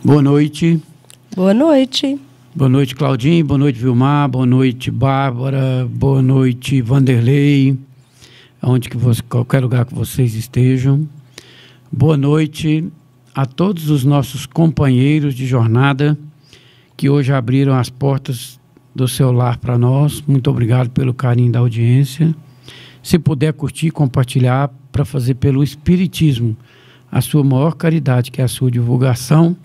Boa noite. Boa noite. Boa noite, Claudinho. Boa noite, Vilmar. Boa noite, Bárbara. Boa noite, Vanderlei. Qualquer lugar que vocês estejam. Boa noite a todos os nossos companheiros de jornada que hoje abriram as portas do seu lar para nós. Muito obrigado pelo carinho da audiência. Se puder curtir, compartilhar, para fazer pelo Espiritismo a sua maior caridade, que é a sua divulgação,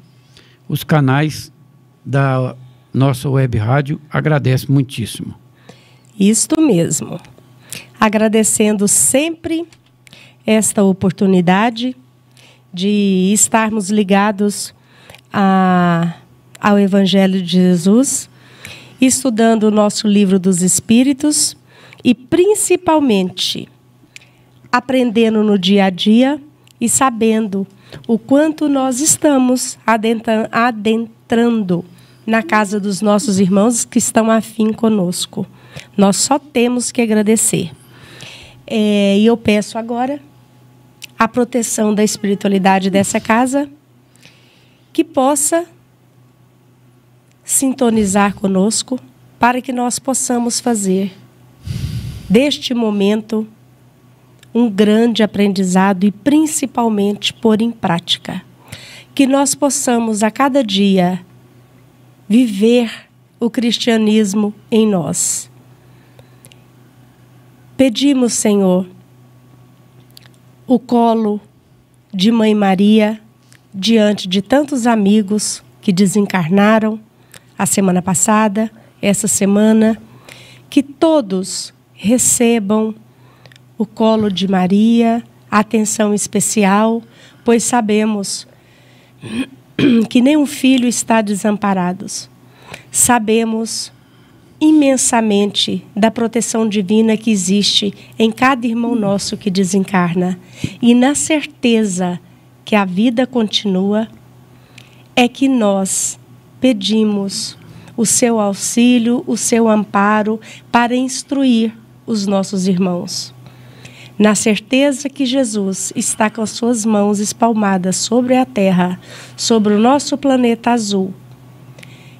os canais da nossa web rádio agradecem muitíssimo. Isto mesmo. Agradecendo sempre esta oportunidade de estarmos ligados ao Evangelho de Jesus, estudando o nosso livro dos Espíritos e principalmente aprendendo no dia a dia e sabendo o quanto nós estamos adentrando na casa dos nossos irmãos que estão afim conosco. Nós só temos que agradecer. E eu peço agora a proteção da espiritualidade dessa casa, que possa sintonizar conosco para que nós possamos fazer deste momento um grande aprendizado e principalmente pôr em prática. Que nós possamos a cada dia viver o cristianismo em nós. Pedimos, Senhor, o colo de Mãe Maria diante de tantos amigos que desencarnaram a semana passada, essa semana, que todos recebam o colo de Maria, atenção especial, pois sabemos que nenhum filho está desamparado. Sabemos imensamente da proteção divina que existe em cada irmão nosso que desencarna. E na certeza que a vida continua, é que nós pedimos o seu auxílio, o seu amparo para instruir os nossos irmãos. Na certeza que Jesus está com as suas mãos espalmadas sobre a terra, sobre o nosso planeta azul,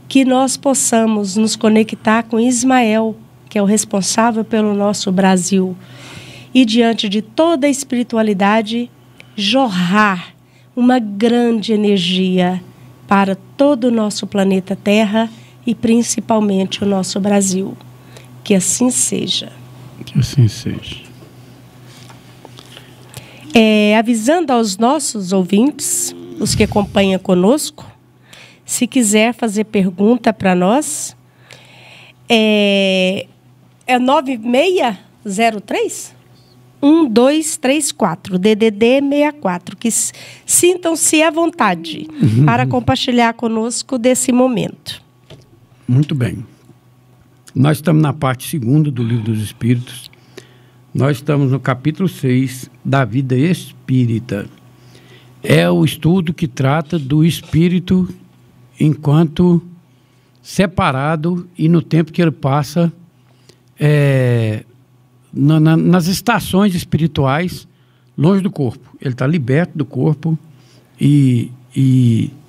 que nós possamos nos conectar com Ismael, que é o responsável pelo nosso Brasil, e diante de toda a espiritualidade, jorrar uma grande energia para todo o nosso planeta Terra e principalmente o nosso Brasil. Que assim seja. Que assim seja. Avisando aos nossos ouvintes, os que acompanham conosco, se quiser fazer pergunta para nós, é 9603 1234, DDD 64, que sintam-se à vontade para compartilhar conosco desse momento. Muito bem. Nós estamos na parte 2ª do Livro dos Espíritos. Nós estamos no capítulo 6 da vida espírita. É o estudo que trata do espírito enquanto separado e no tempo que ele passa nas estações espirituais longe do corpo. Ele está liberto do corpo e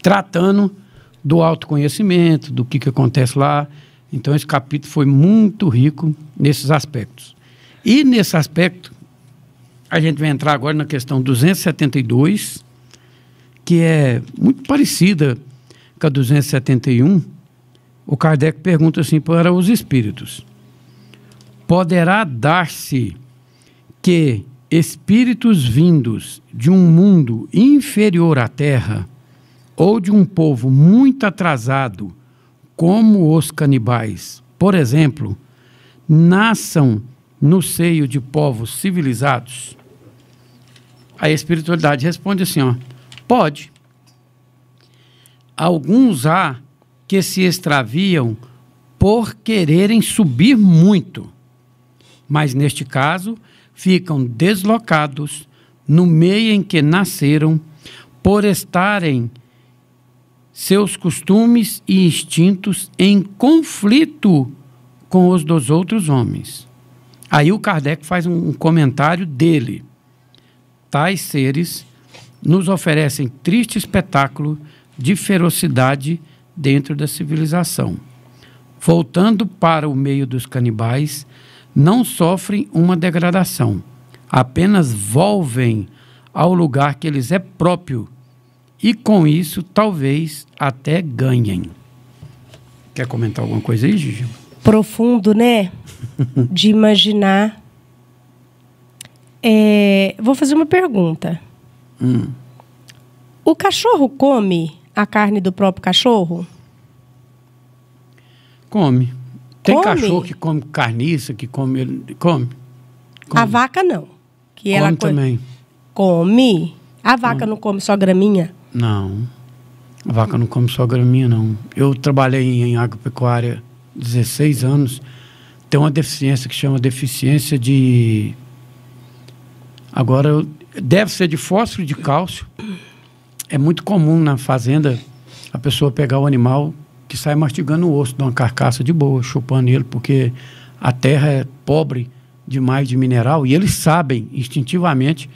tratando do autoconhecimento, do que acontece lá. Então esse capítulo foi muito rico nesses aspectos. E nesse aspecto, a gente vai entrar agora na questão 272, que é muito parecida com a 271. O Kardec pergunta assim para os espíritos: poderá dar-se que espíritos vindos de um mundo inferior à Terra ou de um povo muito atrasado, como os canibais, por exemplo, nasçam no seio de povos civilizados? A espiritualidade responde assim, pode. Alguns há que se extraviam por quererem subir muito, mas neste caso ficam deslocados no meio em que nasceram, por estarem seus costumes e instintos em conflito com os dos outros homens. Aí o Kardec faz um comentário dele. Tais seres nos oferecem triste espetáculo de ferocidade dentro da civilização. Voltando para o meio dos canibais, não sofrem uma degradação, apenas volvem ao lugar que lhes é próprio e com isso talvez até ganhem. Quer comentar alguma coisa aí, Gigi? Profundo, né? De imaginar. Vou fazer uma pergunta. O cachorro come a carne do próprio cachorro? Come. Tem Come? cachorro que come carniça, que come... Come. A vaca não. Que Come também. Come? A vaca não come só graminha? Não. A vaca não come só graminha, não. Eu trabalhei em agropecuária 16 anos. Tem uma deficiência que chama deficiência de... Agora, deve ser de fósforo e de cálcio. É muito comum na fazenda a pessoa pegar o animal que sai mastigando o osso de uma carcaça de boa, chupando ele, porque a terra é pobre demais de mineral e eles sabem instintivamente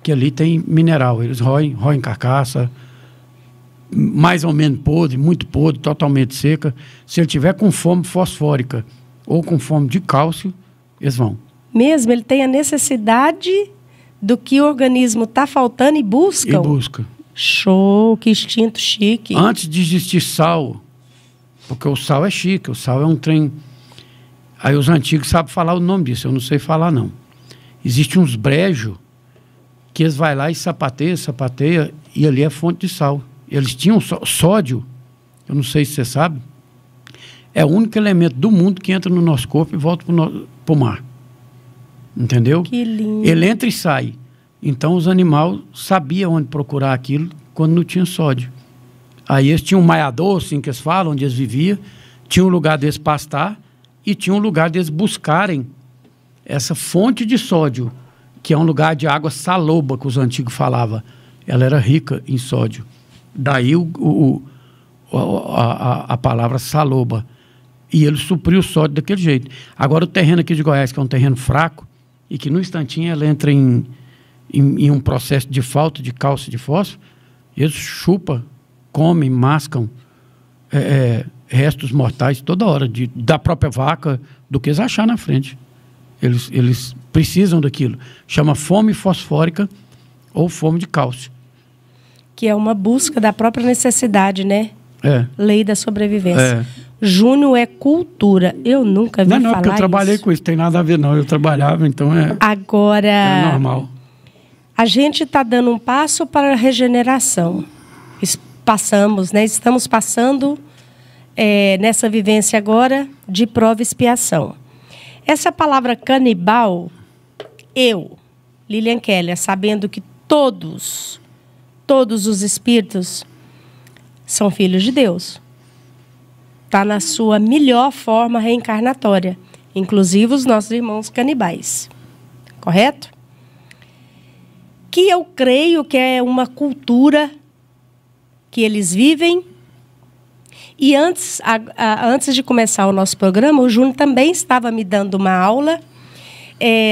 que ali tem mineral. Eles roem carcaça, mais ou menos podre, muito podre, totalmente seca. Se ele tiver com fome fosfórica ou com fome de cálcio, eles vão. Mesmo ele tem a necessidade do que o organismo está faltando e buscam? E busca. Show, que instinto chique. Antes de existir sal, porque o sal é chique, o sal é um trem... Aí os antigos sabem falar o nome disso, eu não sei falar não. Existem uns brejos que eles vão lá e sapateia, e ali é fonte de sal. Eles tinham sódio, eu não sei se você sabe, é o único elemento do mundo que entra no nosso corpo e volta para o mar. Entendeu? Que lindo. Ele entra e sai. Então os animais sabiam onde procurar aquilo quando não tinha sódio. Aí eles tinham um maiador, assim que eles falam, onde eles viviam, tinha um lugar deles pastar e tinha um lugar deles buscarem essa fonte de sódio, que é um lugar de água saloba, que os antigos falavam. Ela era rica em sódio. Daí a palavra saloba. E ele supriu o sódio daquele jeito. Agora o terreno aqui de Goiás, que é um terreno fraco, e que no instantinho ela entra em um processo de falta de cálcio e de fósforo, eles chupam, comem, mascam restos mortais toda hora, da própria vaca, do que eles acharem na frente. Eles precisam daquilo. Chama fome fosfórica ou fome de cálcio. Que é uma busca da própria necessidade, né? Lei da sobrevivência. Júnior é cultura. Eu nunca vi falar isso. Não, porque eu trabalhei com isso. Tem nada a ver, não. Eu trabalhava, então Agora, é normal. A gente está dando um passo para a regeneração. Passamos, né? Estamos passando nessa vivência agora de prova e expiação. Essa palavra canibal, eu, Lilian Keller, sabendo que todos os espíritos são filhos de Deus. Está na sua melhor forma reencarnatória, inclusive os nossos irmãos canibais. Correto? Que eu creio que é uma cultura que eles vivem. E antes de começar o nosso programa, o Júnior também estava me dando uma aula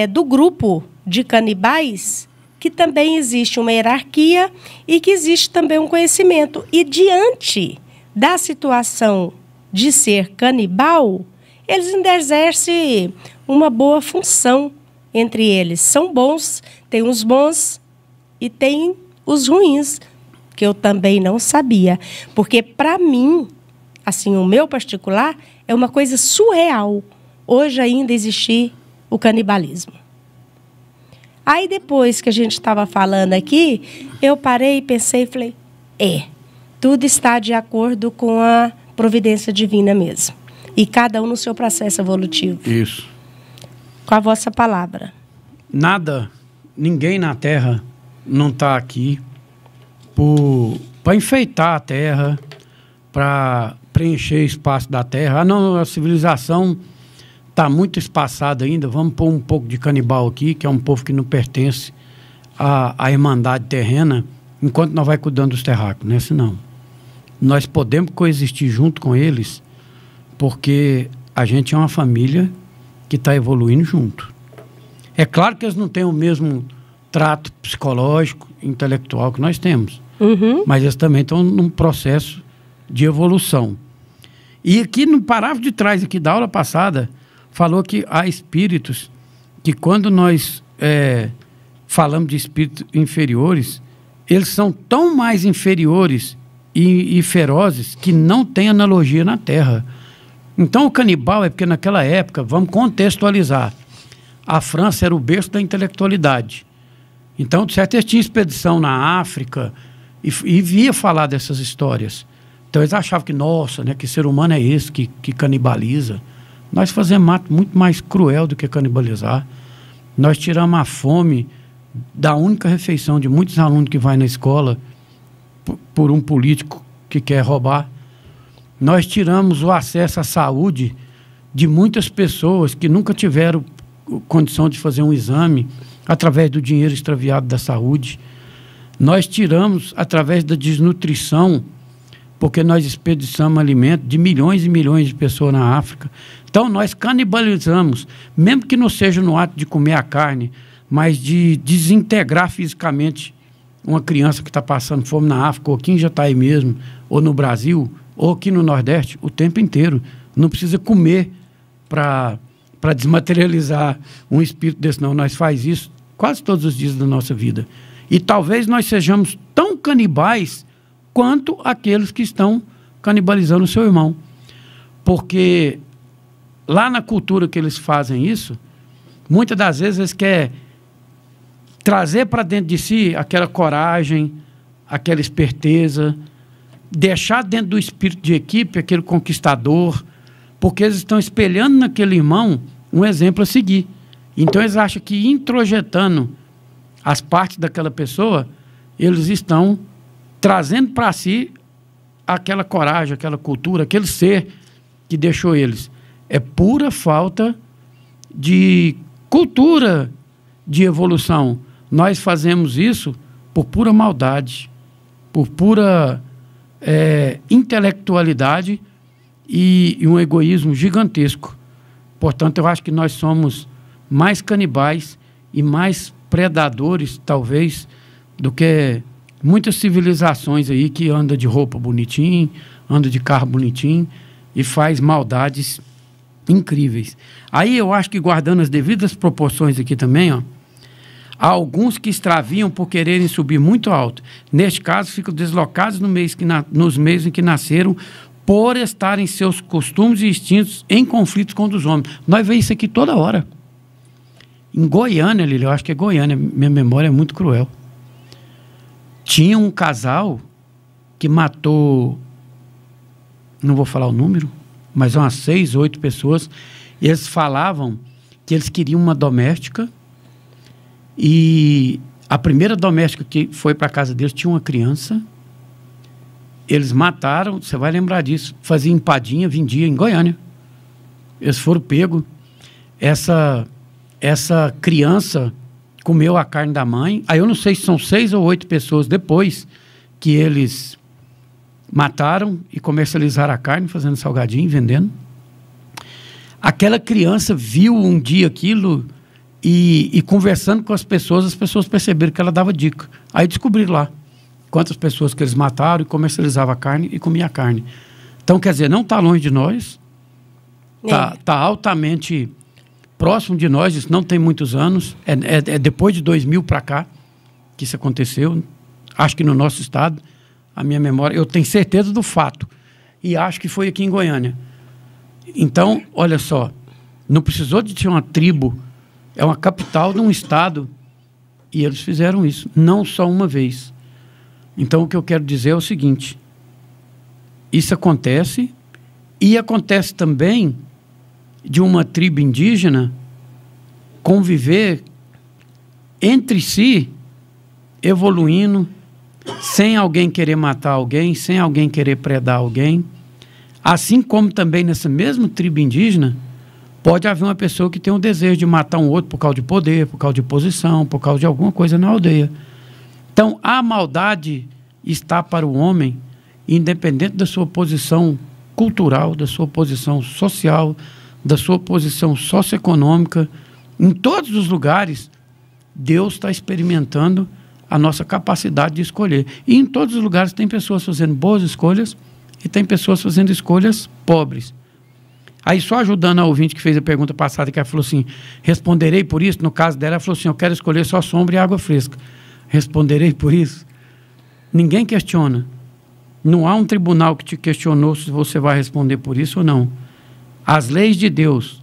do grupo de canibais, que também existe uma hierarquia e que existe também um conhecimento. E diante da situação de ser canibal, eles ainda exercem uma boa função entre eles. São bons, tem os bons e tem os ruins, que eu também não sabia. Porque, para mim, assim, o meu particular, é uma coisa surreal hoje ainda existir o canibalismo. Aí, depois que a gente estava falando aqui, eu parei, pensei e falei, tudo está de acordo com a providência divina mesmo. E cada um no seu processo evolutivo. Isso. Com a vossa palavra. Nada, ninguém na Terra não está aqui para enfeitar a Terra, para preencher espaço da Terra. Não, a civilização está muito espaçada ainda, vamos pôr um pouco de canibal aqui, que é um povo que não pertence à irmandade terrena, enquanto nós vai cuidando dos terráqueos, não é assim não. Nós podemos coexistir junto com eles, porque a gente é uma família que está evoluindo junto. É claro que eles não têm o mesmo trato psicológico, intelectual que nós temos, mas eles também estão num processo de evolução. E aqui no parágrafo de trás aqui da aula passada, falou que há espíritos que quando nós falamos de espíritos inferiores, eles são tão mais inferiores e ferozes que não tem analogia na Terra. Então o canibal é porque naquela época, vamos contextualizar, a França era o berço da intelectualidade. Então, de certo, eles tinham expedição na África e via falar dessas histórias. Então eles achavam que, nossa, né, que ser humano é esse que canibaliza. Nós fazemos ato muito mais cruel do que canibalizar. Nós tiramos a fome da única refeição de muitos alunos que vai na escola por um político que quer roubar. Nós tiramos o acesso à saúde de muitas pessoas que nunca tiveram condição de fazer um exame através do dinheiro extraviado da saúde. Nós tiramos através da desnutrição, porque nós desperdiçamos alimento de milhões e milhões de pessoas na África. Então nós canibalizamos, mesmo que não seja no ato de comer a carne, mas de desintegrar fisicamente uma criança que está passando fome na África, ou aqui em Jataí mesmo, ou no Brasil, ou aqui no Nordeste, o tempo inteiro. Não precisa comer para desmaterializar um espírito desse, não. Nós faz isso quase todos os dias da nossa vida. E talvez nós sejamos tão canibais quanto aqueles que estão canibalizando o seu irmão. Porque lá na cultura que eles fazem isso, muitas das vezes eles querem trazer para dentro de si aquela coragem, aquela esperteza, deixar dentro do espírito de equipe aquele conquistador, porque eles estão espelhando naquele irmão um exemplo a seguir. Então eles acham que introjetando as partes daquela pessoa, eles estão trazendo para si aquela coragem, aquela cultura, aquele ser que deixou eles. É pura falta de cultura de evolução. Nós fazemos isso por pura maldade, por pura intelectualidade e um egoísmo gigantesco. Portanto, eu acho que nós somos mais canibais e mais predadores, talvez, do que muitas civilizações aí que andam de roupa bonitinho, andam de carro bonitinho e faz maldades incríveis. Aí eu acho que, guardando as devidas proporções aqui também, ó, há alguns que extraviam por quererem subir muito alto. Neste caso, ficam deslocados nos meios em que nasceram, por estarem seus costumes e instintos em conflitos com os homens. Nós vemos isso aqui toda hora. Em Goiânia, Lília, eu acho que é Goiânia, minha memória é muito cruel. Tinha um casal que matou, não vou falar o número, mas umas 6, 8 pessoas. Eles falavam que eles queriam uma doméstica e a primeira doméstica que foi para a casa deles tinha uma criança. Eles mataram, você vai lembrar disso, fazia empadinha, vendia em Goiânia. Eles foram pegos. Essa criança comeu a carne da mãe. Aí eu não sei se são 6 ou 8 pessoas depois que eles mataram e comercializaram a carne, fazendo salgadinho, vendendo. Aquela criança viu um dia aquilo e conversando com as pessoas perceberam que ela dava dica. Aí descobriram lá quantas pessoas que eles mataram e comercializavam a carne e comiam a carne. Então, quer dizer, não está longe de nós, está altamente próximo de nós, isso não tem muitos anos, é depois de 2000 para cá que isso aconteceu, acho que no nosso estado, a minha memória, eu tenho certeza do fato, e acho que foi aqui em Goiânia. Então, olha só, não precisou de ter uma tribo, é uma capital de um estado, e eles fizeram isso, não só uma vez. Então, o que eu quero dizer é o seguinte, isso acontece, e acontece também de uma tribo indígena conviver entre si, evoluindo, sem alguém querer matar alguém, sem alguém querer predar alguém. Assim como também nessa mesma tribo indígena, pode haver uma pessoa que tem um desejo de matar um outro por causa de poder, por causa de posição, por causa de alguma coisa na aldeia. Então, a maldade está para o homem, independente da sua posição cultural, da sua posição social, da sua posição socioeconômica. Em todos os lugares, Deus está experimentando a nossa capacidade de escolher. E em todos os lugares tem pessoas fazendo boas escolhas e tem pessoas fazendo escolhas pobres. Aí, só ajudando a ouvinte que fez a pergunta passada, que ela falou assim, responderei por isso? No caso dela, ela falou assim, eu quero escolher só sombra e água fresca. Responderei por isso? Ninguém questiona. Não há um tribunal que te questionou se você vai responder por isso ou não. As leis de Deus,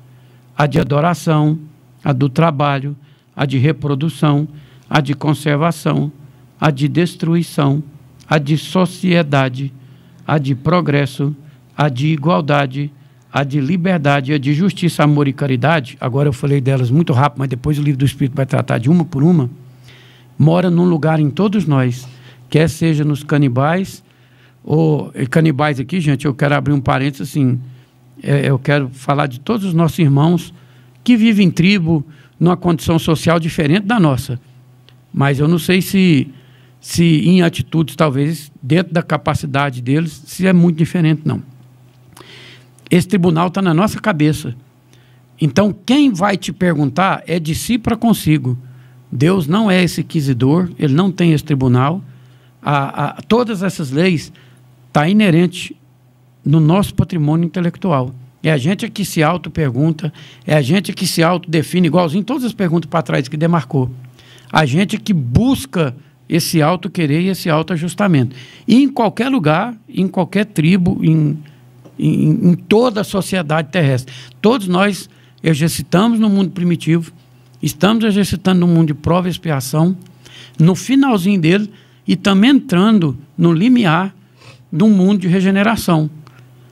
a de adoração, a do trabalho, a de reprodução, a de conservação, a de destruição, a de sociedade, a de progresso, a de igualdade, a de liberdade, a de justiça, amor e caridade, agora eu falei delas muito rápido, mas depois o livro do Espírito vai tratar de uma por uma, mora num lugar em todos nós, quer seja nos canibais, ou canibais aqui, gente, eu quero abrir um parênteses assim, eu quero falar de todos os nossos irmãos que vivem em tribo, numa condição social diferente da nossa, mas eu não sei se em atitudes, talvez, dentro da capacidade deles, se é muito diferente, não. Esse tribunal está na nossa cabeça. Então, quem vai te perguntar é de si para consigo. Deus não é esse inquisidor, ele não tem esse tribunal. Todas essas leis estão inerentes no nosso patrimônio intelectual. É a gente que se auto-pergunta, é a gente que se auto-define, igualzinho todas as perguntas para trás que demarcou. A gente que busca esse auto-querer e esse auto-ajustamento. E em qualquer lugar, em qualquer tribo, em toda a sociedade terrestre. Todos nós exercitamos no mundo primitivo, estamos exercitando no mundo de prova e expiação, no finalzinho dele, e também entrando no limiar de um mundo de regeneração,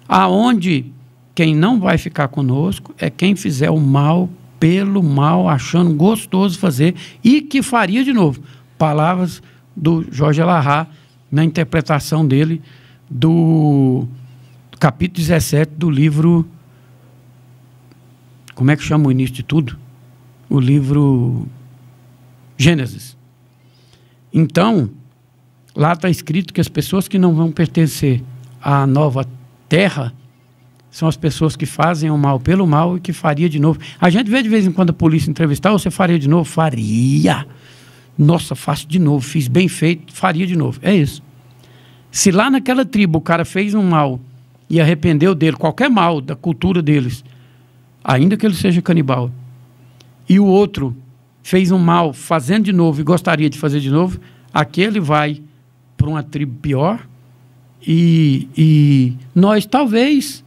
aonde quem não vai ficar conosco é quem fizer o mal pelo mal, achando gostoso fazer, e que faria de novo. Palavras do Jorge Alahá, na interpretação dele do capítulo 17 do livro, como é que chama o início de tudo? O livro Gênesis. Então, lá está escrito que as pessoas que não vão pertencer à nova terra são as pessoas que fazem o mal pelo mal e que faria de novo. A gente vê de vez em quando a polícia entrevistar, você faria de novo? Faria. Nossa, faço de novo, fiz bem feito, faria de novo. É isso. Se lá naquela tribo o cara fez um mal e arrependeu dele, qualquer mal da cultura deles, ainda que ele seja canibal, e o outro fez um mal fazendo de novo e gostaria de fazer de novo, aquele vai para uma tribo pior, e nós talvez,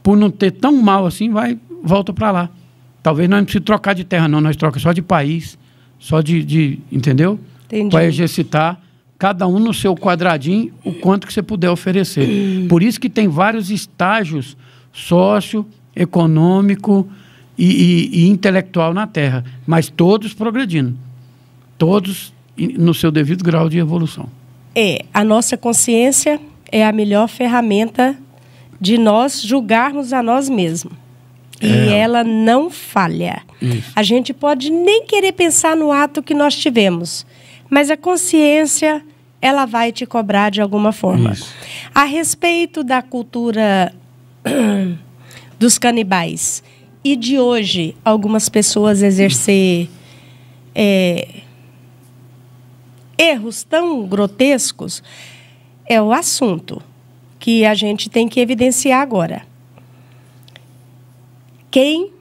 por não ter tão mal assim, volta para lá. Talvez nós não precisamos trocar de terra não, nós trocamos só de país, só entendeu? Entendi. Para exercitar cada um no seu quadradinho, o quanto que você puder oferecer. Por isso que tem vários estágios socioeconômico e intelectual na Terra, mas todos progredindo, todos no seu devido grau de evolução. A nossa consciência é a melhor ferramenta de nós julgarmos a nós mesmos. E ela não falha. Isso. A gente pode nem querer pensar no ato que nós tivemos, mas a consciência, ela vai te cobrar de alguma forma. Isso. A respeito da cultura dos canibais e de hoje, algumas pessoas exercer erros tão grotescos, é o assunto que a gente tem que evidenciar agora. Quem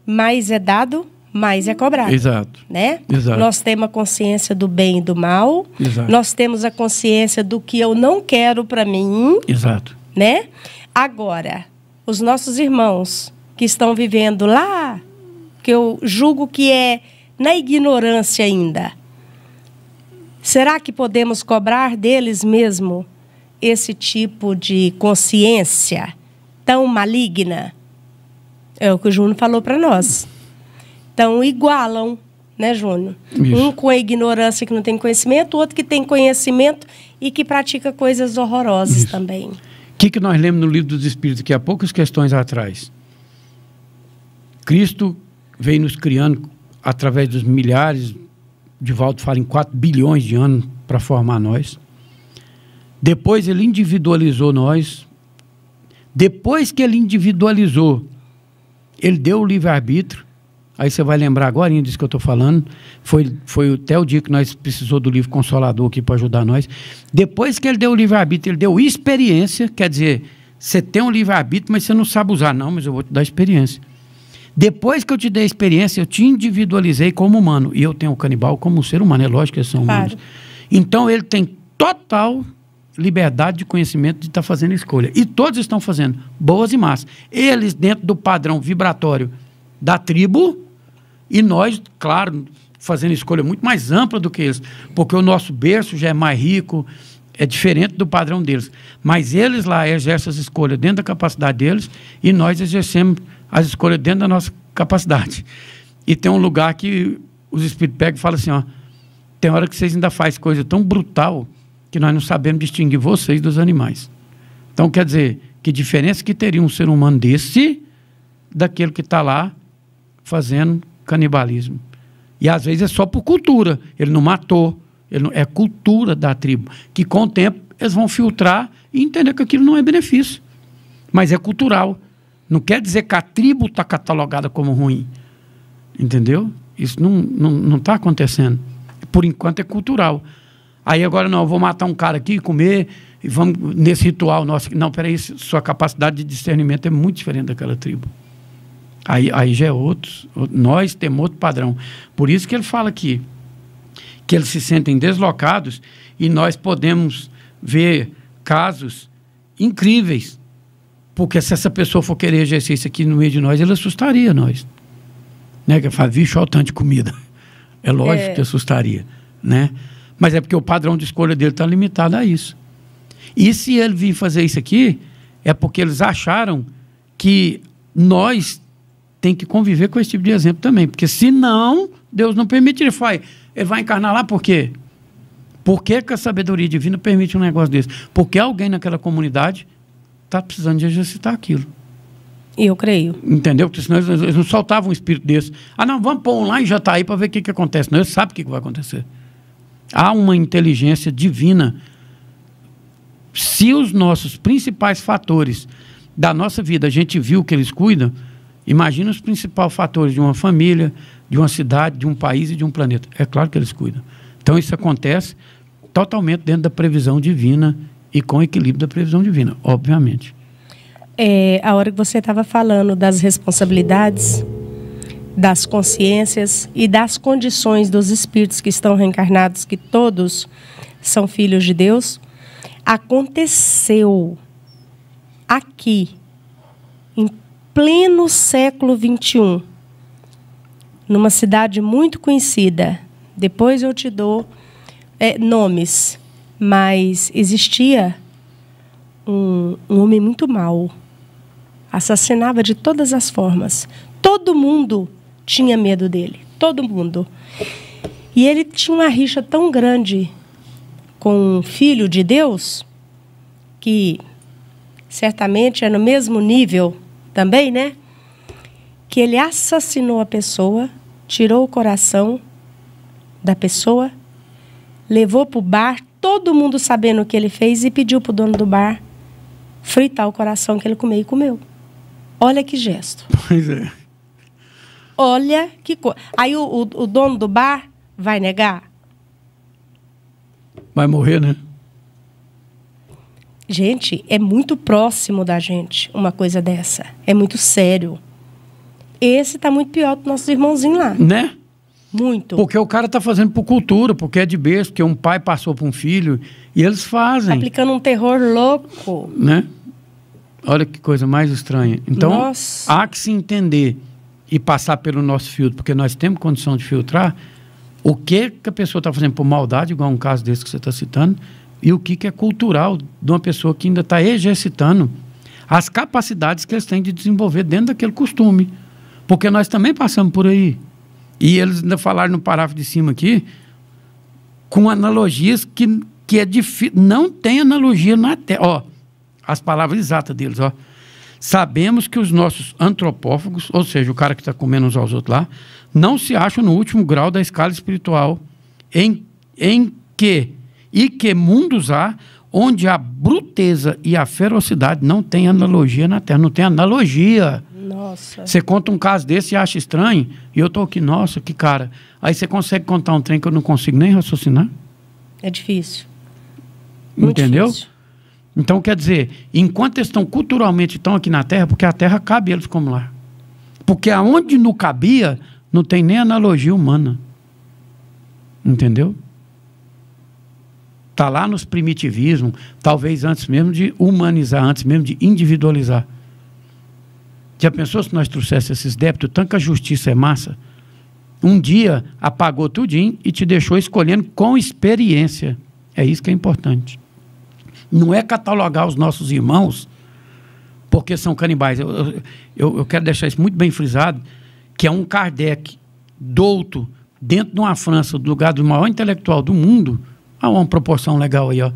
mais é dado, mais é cobrado. Exato. Né? Exato. Nós temos a consciência do bem e do mal. Exato. Nós temos a consciência do que eu não quero para mim. Exato. Né? Agora, os nossos irmãos que estão vivendo lá, que eu julgo que é na ignorância ainda, será que podemos cobrar deles mesmo esse tipo de consciência tão maligna? É o que o Júnior falou para nós. Então, igualam, né, Júnior? Isso. Um com a ignorância que não tem conhecimento, o outro que tem conhecimento e que pratica coisas horrorosas. Isso. Também. O que nós lemos no Livro dos Espíritos, que há poucas questões atrás? Cristo veio nos criando através dos milhares, Divaldo fala em 4 bilhões de anos para formar nós. Depois ele individualizou nós. Depois que ele individualizou, ele deu o livre-arbítrio aí você vai lembrar agora disso que eu estou falando, foi até o dia que nós precisou do livro Consolador aqui para ajudar nós. Depois que ele deu o livre-arbítrio, ele deu experiência, quer dizer, você tem um livre-arbítrio, mas você não sabe usar. Não, mas eu vou te dar experiência. Depois que eu te dei experiência, eu te individualizei como humano, e eu tenho o canibal como um ser humano, é lógico que eles são humanos. Claro. Então ele tem total liberdade de conhecimento de estar fazendo escolha. E todos estão fazendo, boas e más. Eles dentro do padrão vibratório da tribo, e nós, claro, fazendo escolha muito mais ampla do que eles, porque o nosso berço já é mais rico, é diferente do padrão deles. Mas eles lá exercem as escolhas dentro da capacidade deles, e nós exercemos as escolhas dentro da nossa capacidade. E tem um lugar que os espíritos pegam e falam assim, ó, tem hora que vocês ainda fazem coisa tão brutal que nós não sabemos distinguir vocês dos animais. Então, quer dizer, que diferença que teria um ser humano desse daquele que está lá fazendo canibalismo? E às vezes é só por cultura, ele não matou, é cultura da tribo, que com o tempo eles vão filtrar e entender que aquilo não é benefício, mas é cultural. Não quer dizer que a tribo está catalogada como ruim, entendeu? Isso não está acontecendo. Por enquanto é cultural. Aí agora não, eu vou matar um cara aqui, comer, e vamos nesse ritual nosso. Não, peraí, sua capacidade de discernimento é muito diferente daquela tribo. Aí já é outros. Nós temos outro padrão. Por isso que ele fala aqui, que eles se sentem deslocados, e nós podemos ver casos incríveis. Porque se essa pessoa for querer exercer isso aqui no meio de nós, ele assustaria nós. Né? Que fala, vixe, olha o tanto de comida. É lógico que assustaria, né? Mas é porque o padrão de escolha dele está limitado a isso. E se ele vir fazer isso aqui, é porque eles acharam que nós tem que conviver com esse tipo de exemplo também. Porque senão, Deus não permite. Ele vai encarnar lá por quê? Por que a sabedoria divina permite um negócio desse? Porque alguém naquela comunidade está precisando de exercitar aquilo. Eu creio. Entendeu? Porque senão eles não soltavam um espírito desse. Ah, não, vamos pôr um lá e já está aí para ver o que acontece. Não, eles sabem o que vai acontecer. Há uma inteligência divina. Se os nossos principais fatores da nossa vida, a gente viu que eles cuidam, imagina os principais fatores de uma família, de uma cidade, de um país e de um planeta. É claro que eles cuidam. Então isso acontece totalmente dentro da previsão divina e com equilíbrio da previsão divina, obviamente. A hora que você estava falando das responsabilidades, das consciências e das condições dos espíritos que estão reencarnados, que todos são filhos de Deus, aconteceu aqui, em pleno século XXI, numa cidade muito conhecida. Depois eu te dou nomes, mas existia um homem muito mau, assassinava de todas as formas. Todo mundo tinha medo dele, todo mundo. E ele tinha uma rixa tão grande com um filho de Deus, que certamente é no mesmo nível também, né? Que ele assassinou a pessoa, tirou o coração da pessoa, levou para o bar, todo mundo sabendo o que ele fez, e pediu para o dono do bar fritar o coração que ele comeu e comeu. Olha que gesto. Pois é. Olha que coisa. Aí o dono do bar vai negar? Vai morrer, né? Gente, é muito próximo da gente uma coisa dessa. É muito sério. Esse tá muito pior do nosso irmãozinho lá. Né? Muito. Porque o cara tá fazendo por cultura, porque é de berço, porque um pai passou para um filho, e eles fazem. Aplicando um terror louco. Né? Olha que coisa mais estranha. Então, nossa, há que se entender e passar pelo nosso filtro, porque nós temos condição de filtrar o que a pessoa está fazendo por maldade, igual um caso desse que você está citando, e o que é cultural de uma pessoa que ainda está exercitando as capacidades que eles têm de desenvolver dentro daquele costume. Porque nós também passamos por aí. E eles ainda falaram no parágrafo de cima aqui, com analogias que é difícil. Não tem analogia na Terra. Ó, as palavras exatas deles, ó. Sabemos que os nossos antropófagos, ou seja, o cara que está comendo uns aos outros lá, não se acham no último grau da escala espiritual, em que mundos há onde a bruteza e a ferocidade não tem analogia na Terra. Não tem analogia. Nossa. Nossa. Você conta um caso desse e acha estranho, e eu tô aqui, nossa, que cara. Aí você consegue contar um trem que eu não consigo nem raciocinar. É difícil. Muito Entendeu? difícil. Então, quer dizer, enquanto eles estão culturalmente estão aqui na Terra, porque a Terra cabe eles como lá. Porque aonde não cabia, não tem nem analogia humana. Entendeu? Está lá nos primitivismos, talvez antes mesmo de humanizar, antes mesmo de individualizar. Já pensou se nós trouxéssemos esses débitos, tanto que a justiça é massa? Um dia apagou tudinho e te deixou escolhendo com experiência. É isso que é importante. Não é catalogar os nossos irmãos porque são canibais. Eu quero deixar isso muito bem frisado, que é um Kardec douto dentro de uma França, do lugar do maior intelectual do mundo. Há uma proporção legal aí, ó.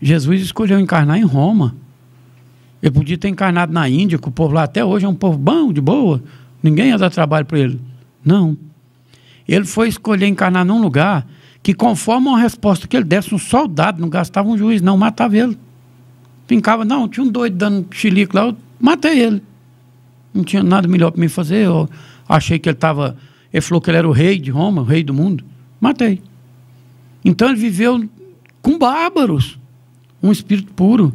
Jesus escolheu encarnar em Roma. Ele podia ter encarnado na Índia, que o povo lá até hoje é um povo bom, de boa. Ninguém ia dar trabalho para ele. Não. Ele foi escolher encarnar num lugar que, conforme uma resposta que ele desse, um soldado, não gastava um juiz, não, matava ele. Fincava, não, tinha um doido dando chilique lá, eu matei ele. Não tinha nada melhor para mim fazer, eu achei que ele estava... Ele falou que ele era o rei de Roma, o rei do mundo. Matei. Então ele viveu com bárbaros, um espírito puro.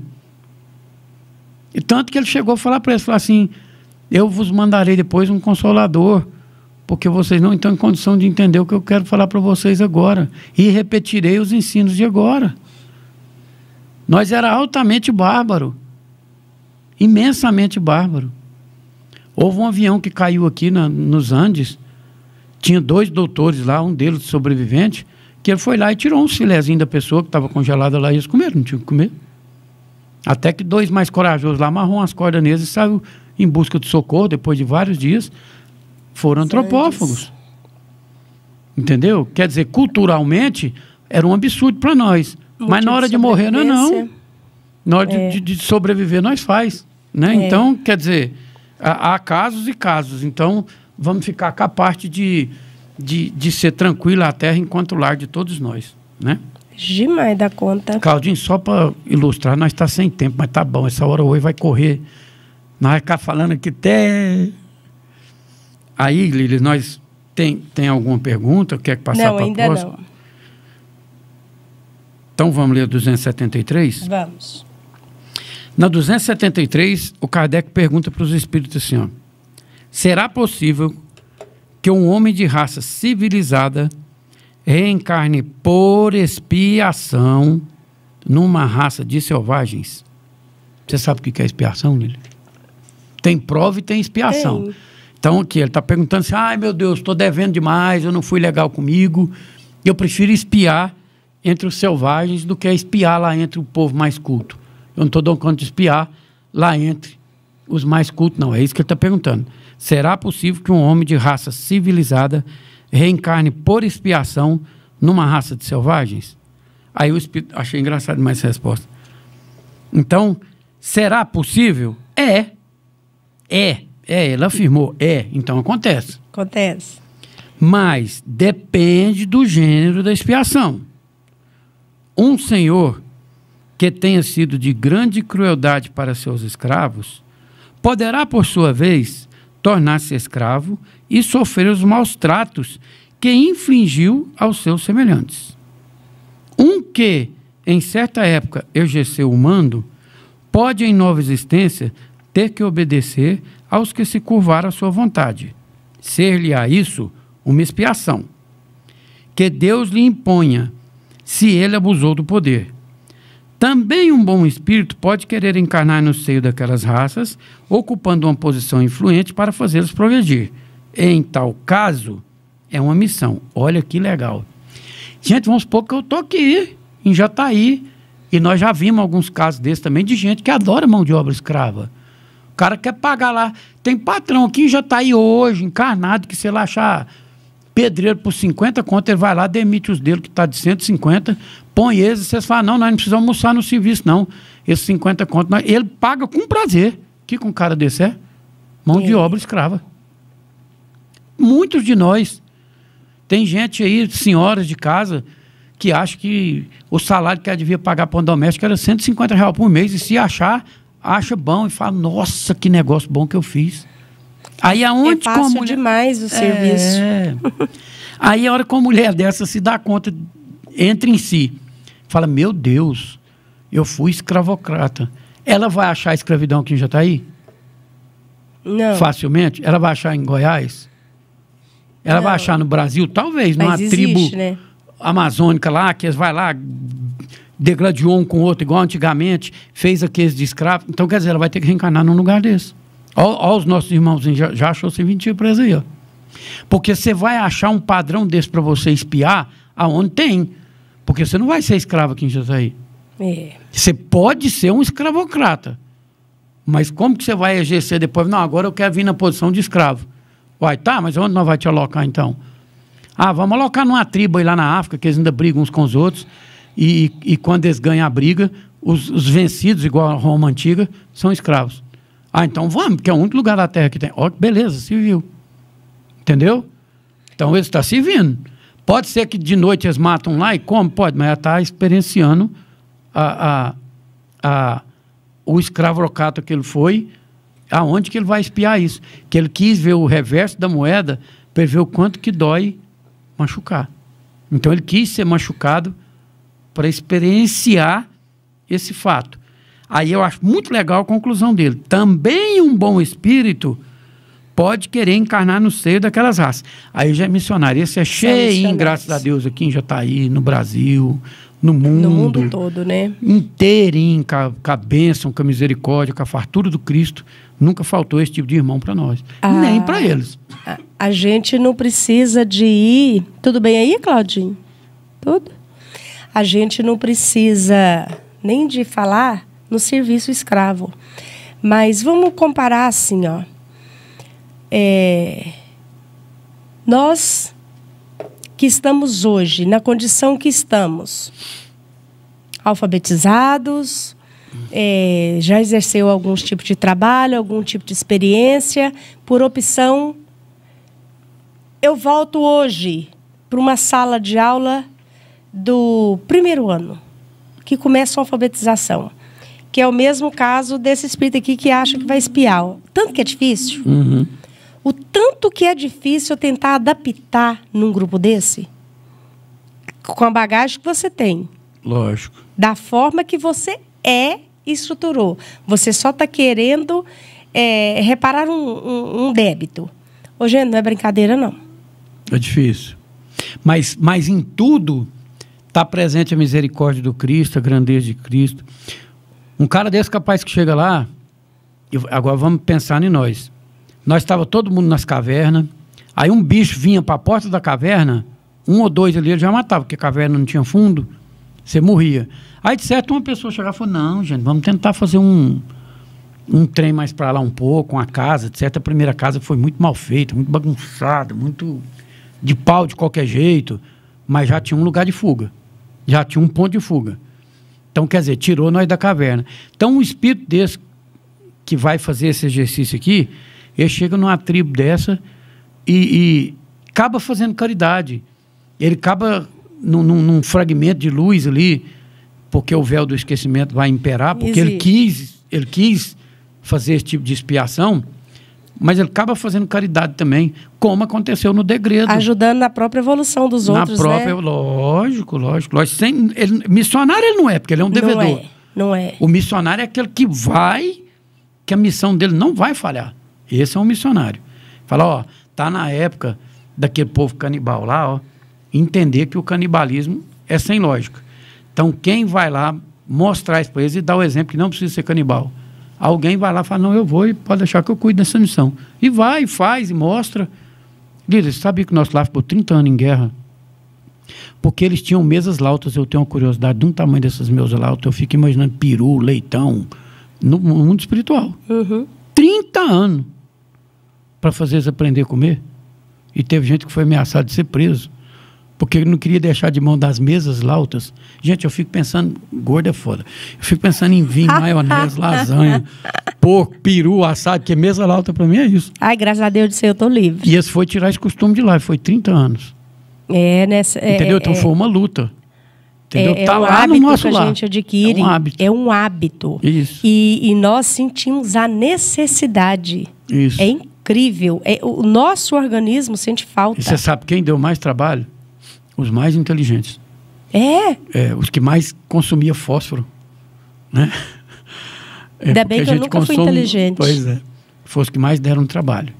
E tanto que ele chegou a falar para eles, falou assim, eu vos mandarei depois um consolador, porque vocês não estão em condição de entender o que eu quero falar para vocês agora. E repetirei os ensinos de agora. Nós era altamente bárbaro. Imensamente bárbaro. Houve um avião que caiu aqui nos Andes, tinha 2 doutores lá, um deles sobrevivente, que ele foi lá e tirou uns filezinhos da pessoa que estava congelada lá e eles comeram, não tinham que comer. Até que 2 mais corajosos lá amarram as cordas neles e saiu em busca de socorro, depois de vários dias, foram antropófagos. Entendeu? Quer dizer, culturalmente, era um absurdo para nós. Mas na hora de morrer, não. Na hora de sobreviver, nós faz. Né? Então, quer dizer, há casos e casos. Então, vamos ficar com a parte de ser tranquila a Terra enquanto lar de todos nós. Né? Demais da conta. Claudinho, só para ilustrar, nós está sem tempo, mas tá bom, essa hora hoje vai correr. Nós vamos ficar falando aqui até... Aí, Lili, nós tem alguma pergunta? Quer passar para a próxima? Não, ainda não. Então vamos ler a 273? Vamos. Na 273, o Kardec pergunta para os espíritos assim, ó, será possível que um homem de raça civilizada reencarne por expiação numa raça de selvagens? Você sabe o que é expiação, Lili? Tem prova e tem expiação. Tem. Então, aqui, ele está perguntando assim, ai, meu Deus, estou devendo demais, eu não fui legal comigo, eu prefiro espiar entre os selvagens do que espiar lá entre o povo mais culto. Eu não estou dando conta de espiar lá entre os mais cultos, não. É isso que ele está perguntando. Será possível que um homem de raça civilizada reencarne por expiação numa raça de selvagens? Aí o espírito... Achei engraçado mais essa resposta. Então, será possível? Ele afirmou, então acontece. Acontece. Mas depende do gênero da expiação. Um senhor que tenha sido de grande crueldade para seus escravos, poderá, por sua vez, tornar-se escravo e sofrer os maus tratos que infligiu aos seus semelhantes. Um que, em certa época, exerceu o mando, pode, em nova existência, ter que obedecer aos que se curvaram à sua vontade. Ser-lhe-á isso uma expiação, que Deus lhe imponha, se ele abusou do poder. Também um bom espírito pode querer encarnar no seio daquelas raças, ocupando uma posição influente para fazê-los progredir. Em tal caso, é uma missão. Olha que legal. Gente, vamos supor que eu estou aqui, em Jataí, e nós já vimos alguns casos desses também, de gente que adora mão de obra escrava. O cara quer pagar lá. Tem patrão aqui em Jataí hoje, encarnado, que se ele achar pedreiro por 50 conto, ele vai lá, demite os dele, que está de 150, põe eles, e vocês falam, não, nós não precisamos almoçar no serviço, não. Esses 50 conto, ele paga com prazer. Que com um cara desse é? Mão de obra escrava. Muitos de nós. Tem gente aí, senhoras de casa, que acha que o salário que ela devia pagar para um doméstico era R$150 por mês, e se achar, acha bom e fala, nossa, que negócio bom que eu fiz. Aí aonde é fácil demais o serviço. Aí a hora que uma mulher dessa se dá conta, entra em si, fala, meu Deus, eu fui escravocrata. Ela vai achar a escravidão aqui em Jataí? Não. Facilmente? Ela vai achar em Goiás? Ela vai achar no Brasil? Talvez, mas numa existe, tribo né? amazônica lá, que eles vai lá, degladiou um com o outro, igual antigamente, fez aqueles de escravo. Então, quer dizer, ela vai ter que reencarnar num lugar desse. Ó os nossos irmãozinhos, já achou serventia presa aí, ó. Porque você vai achar um padrão desse para você espiar aonde tem. Porque você não vai ser escravo aqui em Jataí. Você pode ser um escravocrata. Mas como que você vai exercer depois? Não, agora eu quero vir na posição de escravo. Uai, tá, mas onde nós vamos te alocar então? Ah, vamos alocar numa tribo aí lá na África, que eles ainda brigam uns com os outros. E quando eles ganham a briga, os vencidos, igual a Roma Antiga, são escravos. Ah, então vamos, porque é o único lugar da Terra que tem. Ó, beleza, se viu. Entendeu? Então ele está servindo. Pode ser que de noite eles matam lá e como? Pode, mas ela está experienciando o escravocrata que ele foi, aonde que ele vai espiar isso. Que ele quis ver o reverso da moeda para ver o quanto que dói machucar. Então ele quis ser machucado para experienciar esse fato. Aí eu acho muito legal a conclusão dele. Também um bom espírito pode querer encarnar no seio daquelas raças. Aí já é missionário. Esse é cheio, graças a Deus, aqui em Jataí, no Brasil, no mundo todo, né? Inteirinho, com a bênção, com a misericórdia, com a fartura do Cristo. Nunca faltou esse tipo de irmão para nós. Nem para eles. A gente não precisa de ir... Tudo bem aí, Claudinho? Tudo? A gente não precisa nem de falar no serviço escravo. Mas vamos comparar assim, ó. Nós que estamos hoje, na condição que estamos, alfabetizados, já exerceu algum tipo de trabalho, algum tipo de experiência, por opção, eu volto hoje para uma sala de aula do primeiro ano, que começa a alfabetização, que é o mesmo caso desse espírito aqui que acha que vai espiar. Tanto que é difícil. O tanto que é difícil eu tentar adaptar num grupo desse, com a bagagem que você tem. Lógico. Da forma que você e estruturou. Você só está querendo reparar um débito. Ô, gente, não é brincadeira, não. É difícil. Mas em tudo está presente a misericórdia do Cristo, a grandeza de Cristo. Um cara desse capaz que chega lá, agora vamos pensar em nós. Nós estava todo mundo nas cavernas, aí um bicho vinha para a porta da caverna, um ou dois ali ele já matava, porque a caverna não tinha fundo, você morria. Aí de certo uma pessoa chegava e falou, não, gente, vamos tentar fazer um trem mais para lá um pouco, uma casa, de certo a primeira casa foi muito mal feita, muito bagunçada, muito de pau de qualquer jeito, mas já tinha um lugar de fuga, já tinha um ponto de fuga. Então, quer dizer, tirou nós da caverna. Então, um espírito desse que vai fazer esse exercício aqui, ele chega numa tribo dessa e acaba fazendo caridade. Ele acaba num fragmento de luz ali, porque o véu do esquecimento vai imperar, porque ele quis fazer esse tipo de expiação, mas ele acaba fazendo caridade também, como aconteceu no degredo. Ajudando na própria evolução dos outros, né? Lógico. Missionário ele não é, porque ele é um devedor. Não é. O missionário é aquele que a missão dele não vai falhar. Esse é um missionário. Fala, ó, tá na época daquele povo canibal lá, ó, entender que o canibalismo é sem lógica. Então, quem vai lá mostrar isso para eles e dar o exemplo que não precisa ser canibal. Alguém vai lá e fala, não, eu vou e pode deixar que eu cuido dessa missão. E vai, faz e mostra. Líder, você sabia que o nosso lar ficou 30 anos em guerra? Porque eles tinham mesas lautas. Eu tenho uma curiosidade de um tamanho dessas mesas lautas. Eu fico imaginando peru, leitão, no mundo espiritual. 30 anos para fazer eles aprender a comer. E teve gente que foi ameaçada de ser preso, porque ele não queria deixar de mão das mesas lautas. Gente, eu fico pensando, gordo é foda. Eu fico pensando em vinho, maionese, lasanha, porco, peru, assado, porque mesa lauta para mim é isso. Ai, graças a Deus, eu tô livre. E esse foi tirar esse costume de lá, foi 30 anos. Entendeu? Então foi uma luta. Entendeu? Tá um lá hábito no nosso que a lar. gente adquire. É um hábito. Isso. E nós sentimos a necessidade. Isso. É incrível. O nosso organismo sente falta. E você sabe quem deu mais trabalho? Os mais inteligentes. Os que mais consumiam fósforo, né? Ainda bem que eu nunca fui inteligente. Pois é. Foi os que mais deram trabalho.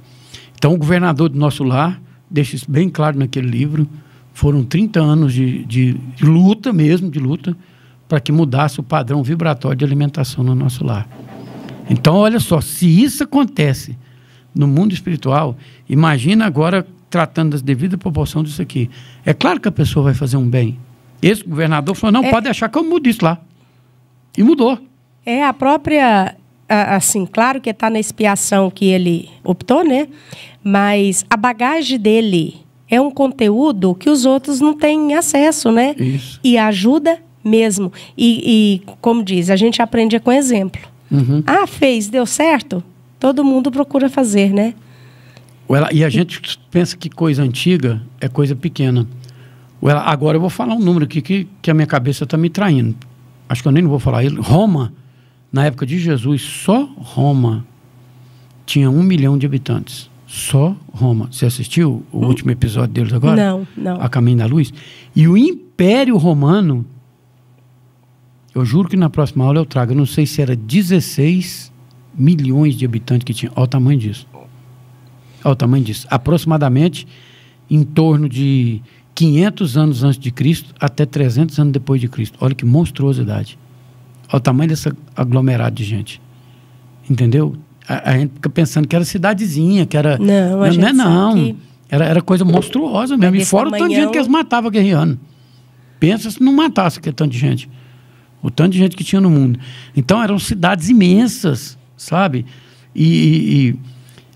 Então, o governador do nosso lar deixa isso bem claro naquele livro. Foram 30 anos de luta mesmo, de luta, para que mudasse o padrão vibratório de alimentação no nosso lar. Então, olha só, se isso acontece no mundo espiritual, imagina agora tratando das devidas proporções disso aqui. É claro que a pessoa vai fazer um bem. Esse governador falou, não, pode deixar que eu mude isso lá. E mudou. A própria... assim, claro que está na expiação que ele optou, né? Mas a bagagem dele é um conteúdo que os outros não têm acesso, né? Isso. E ajuda mesmo. E como diz, a gente aprende com exemplo. Uhum. Fez, deu certo? Todo mundo procura fazer, né? E a gente pensa que coisa antiga é coisa pequena. Agora eu vou falar um número aqui que a minha cabeça está me traindo. Acho que eu nem vou falar ele. Roma, na época de Jesus, só Roma tinha 1 milhão de habitantes. Só Roma. Você assistiu o último episódio deles agora? Não. A Caminho da Luz? E o Império Romano, eu juro que na próxima aula eu trago, eu não sei se era 16 milhões de habitantes que tinha. Olha o tamanho disso. Olha o tamanho disso. Aproximadamente em torno de 500 anos antes de Cristo até 300 anos depois de Cristo. Olha que monstruosidade. Olha o tamanho dessa aglomerado de gente. Entendeu? A gente fica pensando que era cidadezinha, que era... Não. Era coisa monstruosa mesmo. E fora o tanto de gente que eles matavam guerreando. Pensa se não matasse aquele tanto de gente. O tanto de gente que tinha no mundo. Então eram cidades imensas, sabe? E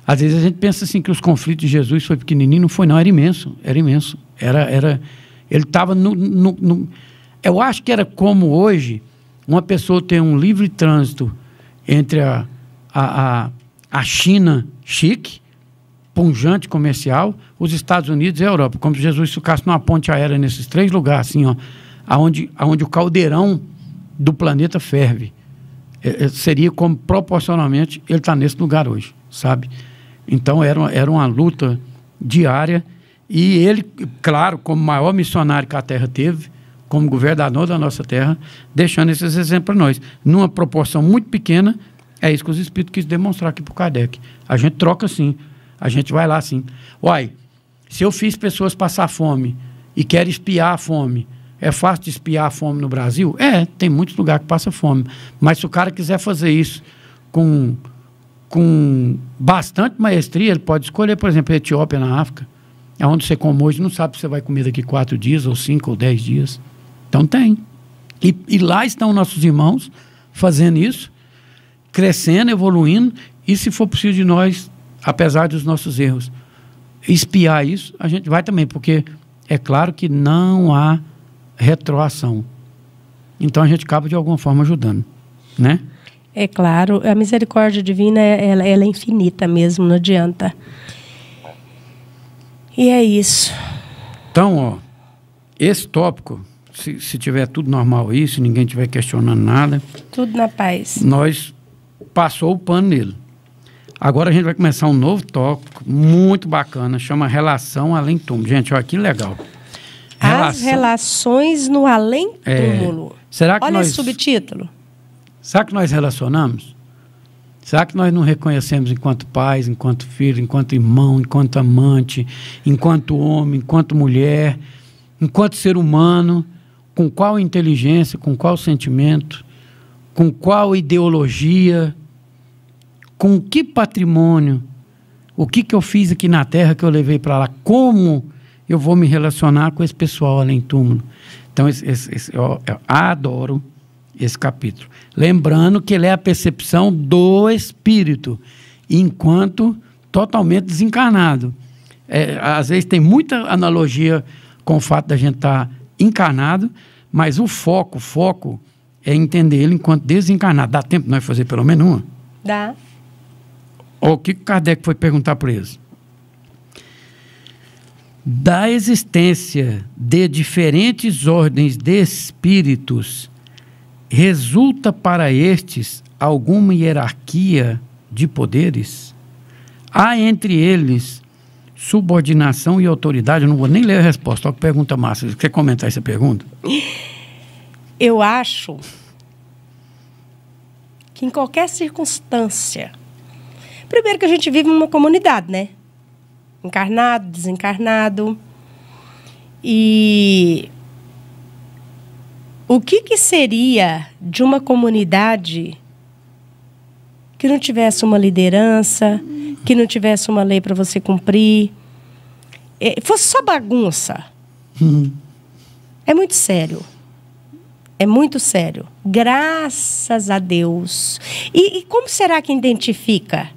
às vezes a gente pensa assim que os conflitos de Jesus foi pequenininho. Não foi, não. Era imenso. Ele estava no... Eu acho que era como hoje uma pessoa tem um livre trânsito entre a China chique, pujante comercial, os Estados Unidos e a Europa. Como se Jesus ficasse numa ponte aérea nesses 3 lugares, assim, ó, aonde o caldeirão do planeta ferve. Seria como proporcionalmente ele está nesse lugar hoje, sabe? Então era uma luta diária e ele, claro, como maior missionário que a Terra teve, como governador da nossa terra, deixando esses exemplos para nós. Numa proporção muito pequena, é isso que os espíritos quis demonstrar aqui para o Kardec. A gente troca sim, a gente vai lá sim. Uai, se eu fiz pessoas passar fome e quero espiar a fome, é fácil de espiar a fome no Brasil? Tem muitos lugares que passa fome. Mas se o cara quiser fazer isso com bastante maestria, ele pode escolher, por exemplo, a Etiópia na África, onde você come hoje, não sabe se você vai comer daqui 4 dias, ou 5, ou 10 dias. Então tem. E lá estão nossos irmãos fazendo isso, crescendo, evoluindo, e se for possível de nós, apesar dos nossos erros, espiar isso, a gente vai também, porque é claro que não há retroação. Então a gente acaba de alguma forma ajudando, né? É claro, a misericórdia divina, ela é infinita mesmo, não adianta. E é isso. Então, ó, esse tópico, se tiver tudo normal aí, se ninguém estiver questionando nada... Tudo na paz. Nós passou o pano nele. Agora a gente vai começar um novo tópico muito bacana, chama Relação Além-Túmulo. Gente, olha que legal. As relações no além-túmulo. Olha esse subtítulo. Será que nós relacionamos? Será que nós não reconhecemos enquanto pais, enquanto filho, enquanto irmão, enquanto amante, enquanto homem, enquanto mulher, enquanto ser humano, com qual inteligência, com qual sentimento, com qual ideologia, com que patrimônio, o que eu fiz aqui na Terra que eu levei para lá, como eu vou me relacionar com esse pessoal além-túmulo. Então, eu adoro esse capítulo. Lembrando que ele é a percepção do espírito, enquanto totalmente desencarnado. Às vezes tem muita analogia com o fato da gente estar encarnado, mas o foco é entender ele enquanto desencarnado. Dá tempo de nós fazer pelo menos uma? Dá. O que Kardec foi perguntar para eles? Da existência de diferentes ordens de espíritos, resulta para estes alguma hierarquia de poderes? Há entre eles subordinação e autoridade? Eu não vou nem ler a resposta. Olha que pergunta massa. Você quer comentar essa pergunta? Eu acho que em qualquer circunstância... Primeiro que a gente vive numa comunidade, né? Encarnado, desencarnado. E o que seria de uma comunidade que não tivesse uma liderança, que não tivesse uma lei para você cumprir, fosse só bagunça? É muito sério. É muito sério. Graças a Deus. E como será que identifica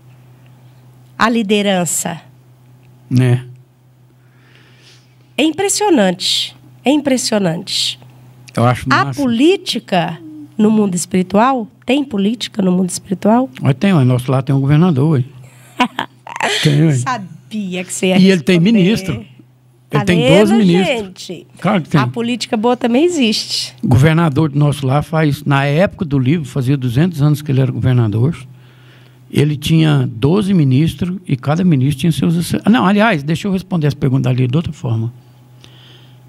a liderança? Né? É impressionante. É impressionante. Eu acho massa. A política no mundo espiritual? Tem política no mundo espiritual? Mas tem, o nosso lá tem um governador. Tem, sabia que você ia E ele tem ministro. Ele tem 12 ministros. Gente? Claro que tem. A política boa também existe. O governador do nosso lá faz, na época do livro, fazia 200 anos que ele era governador. Ele tinha 12 ministros e cada ministro tinha seus... Não, aliás, deixa eu responder essa pergunta ali de outra forma.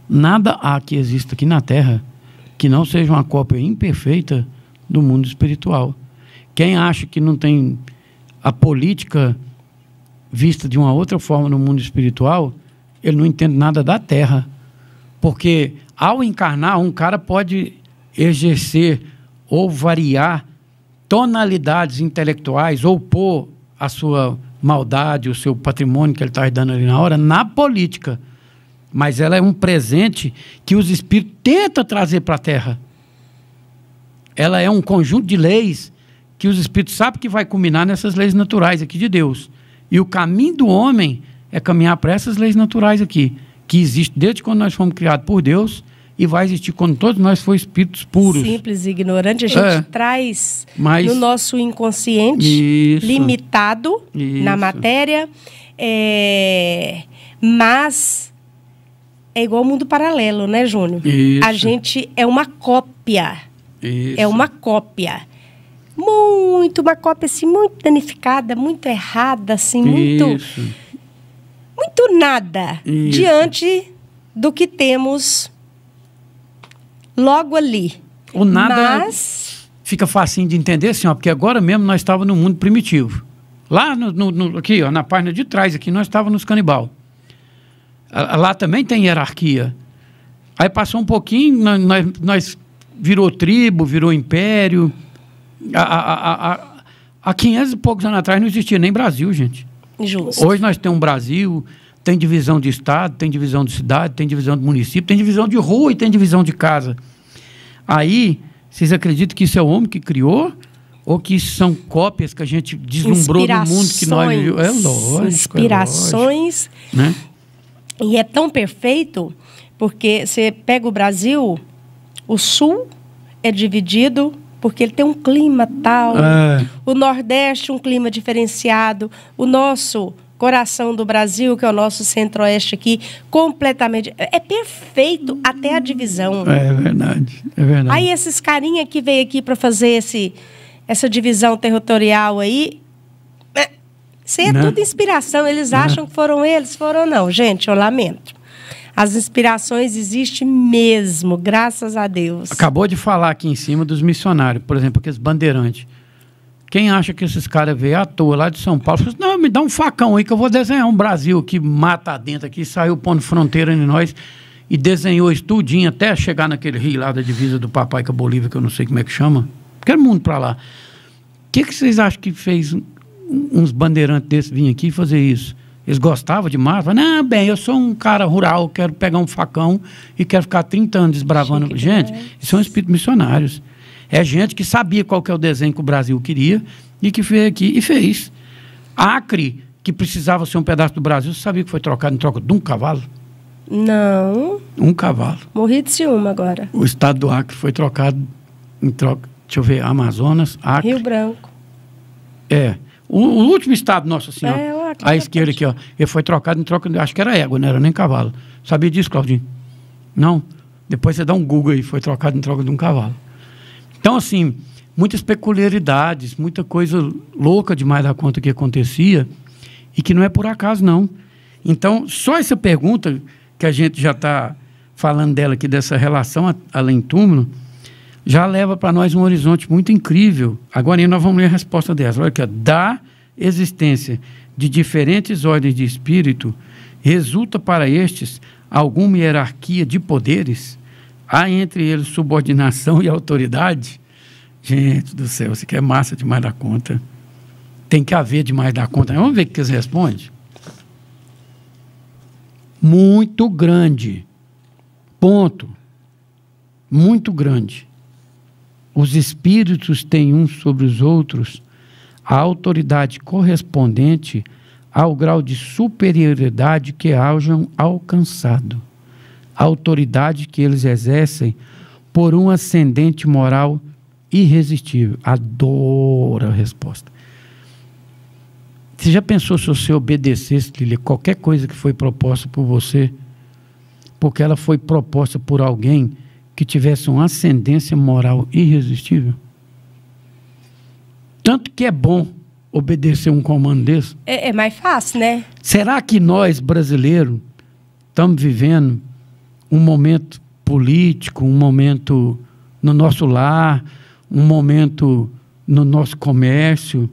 Nada há que exista aqui na Terra que não seja uma cópia imperfeita do mundo espiritual. Quem acha que não tem a política vista de uma outra forma no mundo espiritual, ele não entende nada da Terra. Porque, ao encarnar, um cara pode exercer ou variar tonalidades intelectuais ou pôr a sua maldade, o seu patrimônio que ele está dando ali na hora, na política. Mas ela é um presente que os espíritos tentam trazer para a Terra. Ela é um conjunto de leis que os espíritos sabem que vai culminar nessas leis naturais aqui de Deus. E o caminho do homem é caminhar para essas leis naturais aqui, que existem desde quando nós fomos criados por Deus e vai existir quando todos nós formos espíritos puros. Simples e ignorante, a gente traz no nosso inconsciente isso, limitado na matéria, mas é igual ao mundo paralelo, né, Júnior? Isso. A gente é uma cópia. Isso. É uma cópia. Uma cópia assim, muito danificada, muito errada, assim, muito nada diante do que temos logo ali. O nada fica facinho de entender, assim, ó, porque agora mesmo nós estávamos no mundo primitivo. Lá aqui, ó, na página de trás, aqui, nós estávamos nos canibal. Lá também tem hierarquia. Aí passou um pouquinho, nós virou tribo, virou império. Há 500 e poucos anos atrás não existia nem Brasil, gente. Justo. Hoje nós temos um Brasil, tem divisão de estado, tem divisão de cidade, tem divisão de município, tem divisão de rua e tem divisão de casa. Aí, vocês acreditam que isso é o homem que criou? Ou que isso são cópias que a gente deslumbrou no mundo que nós... É lógico. Inspirações. É lógico, né? E é tão perfeito, porque você pega o Brasil, o sul é dividido porque ele tem um clima tal, o Nordeste um clima diferenciado, o nosso coração do Brasil, que é o nosso centro-oeste aqui, completamente... É perfeito até a divisão. É verdade, é verdade. Aí esses carinha que veio aqui para fazer essa divisão territorial aí, isso é tudo inspiração. Eles acham que foram eles, foram não. Gente, eu lamento. As inspirações existem mesmo, graças a Deus. Acabou de falar aqui em cima dos missionários, por exemplo, aqueles bandeirantes. Quem acha que esses caras veio à toa lá de São Paulo, fala assim, não, me dá um facão aí que eu vou desenhar um Brasil que mata dentro aqui, saiu pondo fronteira em nós e desenhou isso tudinho até chegar naquele rio lá da divisa do papai com a Bolívia, que eu não sei como é que chama. Aquele mundo pra lá. O que vocês acham que fez uns bandeirantes desses vir aqui fazer isso? Eles gostavam de mar? Falaram, não, bem, eu sou um cara rural, quero pegar um facão e quero ficar 30 anos desbravando. Gente, isso são espíritos missionários. É gente que sabia qual que é o desenho que o Brasil queria e que veio aqui e fez. Acre, que precisava ser um pedaço do Brasil, você sabia que foi trocado em troca de um cavalo? Não. Um cavalo. Morri de ciúme agora. O estado do Acre foi trocado em troca, deixa eu ver, Amazonas, Acre. Rio Branco. O último estado nosso, assim, ó, à esquerda aqui, ó, ele foi trocado em troca, acho que era égua, não era nem cavalo. Sabia disso, Claudinho? Não? Depois você dá um Google aí, foi trocado em troca de um cavalo. Então, assim, muitas peculiaridades, muita coisa louca demais da conta que acontecia, e que não é por acaso, não. Então, só essa pergunta, que a gente já está falando dela aqui, dessa relação além-túmulo, já leva para nós um horizonte muito incrível. Agora nós vamos ler a resposta dessa. Olha aqui, da existência de diferentes ordens de espírito, resulta para estes alguma hierarquia de poderes? Há entre eles subordinação e autoridade? Gente do céu, isso aqui é massa demais da conta. Tem que haver demais da conta. Vamos ver o que eles respondem. Muito grande. Ponto. Muito grande. Os espíritos têm uns sobre os outros a autoridade correspondente ao grau de superioridade que hajam alcançado. A autoridade que eles exercem por um ascendente moral irresistível. Adoro a resposta. Você já pensou se você obedecesse, Lília, qualquer coisa que foi proposta por você, porque ela foi proposta por alguém que tivesse uma ascendência moral irresistível? Tanto que é bom obedecer um comando desse. É mais fácil, né? Será que nós, brasileiros, estamos vivendo um momento político, um momento no nosso lar, um momento no nosso comércio,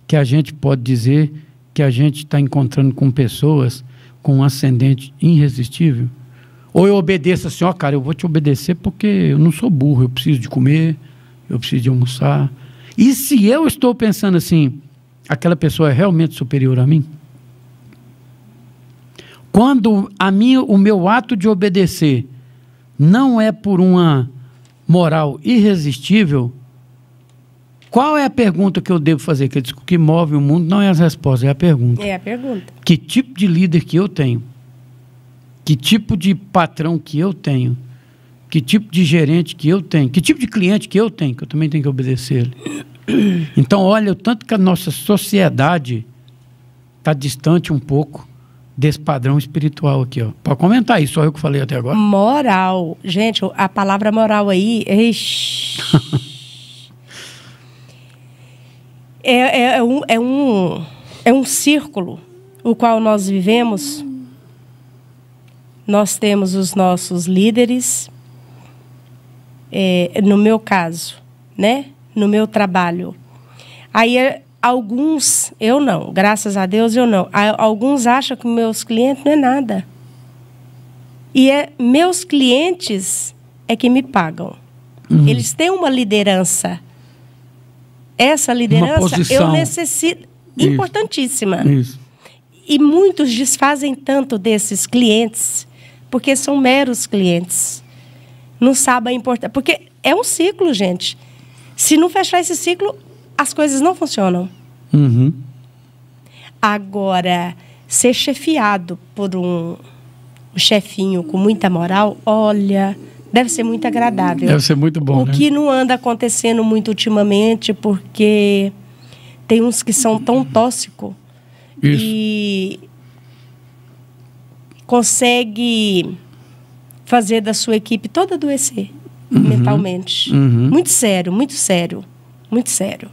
que a gente pode dizer que a gente está encontrando com pessoas com um ascendente irresistível? Ou eu obedeço assim, ó, cara, eu vou te obedecer porque eu não sou burro, eu preciso de comer, eu preciso de almoçar. E se eu estou pensando assim, aquela pessoa é realmente superior a mim? Quando o meu ato de obedecer não é por uma moral irresistível, qual é a pergunta que eu devo fazer? Que o que move o mundo não é as respostas, é a pergunta. É a pergunta. Que tipo de líder que eu tenho? Que tipo de patrão que eu tenho? Que tipo de gerente que eu tenho? Que tipo de cliente que eu tenho? Que eu também tenho que obedecer ele. Então, olha, o tanto que a nossa sociedade está distante um pouco desse padrão espiritual aqui, ó. Pode comentar isso, só eu que falei até agora. Moral. Gente, a palavra moral aí... É um círculo o qual nós vivemos. Nós temos os nossos líderes, no meu caso, né? No meu trabalho. Aí alguns, eu não, graças a Deus eu não. Alguns acham que meus clientes não é nada. E meus clientes é que me pagam. Eles têm uma liderança. Essa liderança eu necessito, importantíssima. Isso. E muitos desfazem tanto desses clientes, porque são meros clientes. Não sabem a importância. Porque é um ciclo, gente. Se não fechar esse ciclo, as coisas não funcionam. Uhum. Agora, ser chefiado por um chefinho com muita moral, olha, deve ser muito agradável. Deve ser muito bom, O que não anda acontecendo muito ultimamente, porque tem uns que são tão tóxicos e consegue fazer da sua equipe toda adoecer mentalmente. Muito sério, muito sério. Muito sério.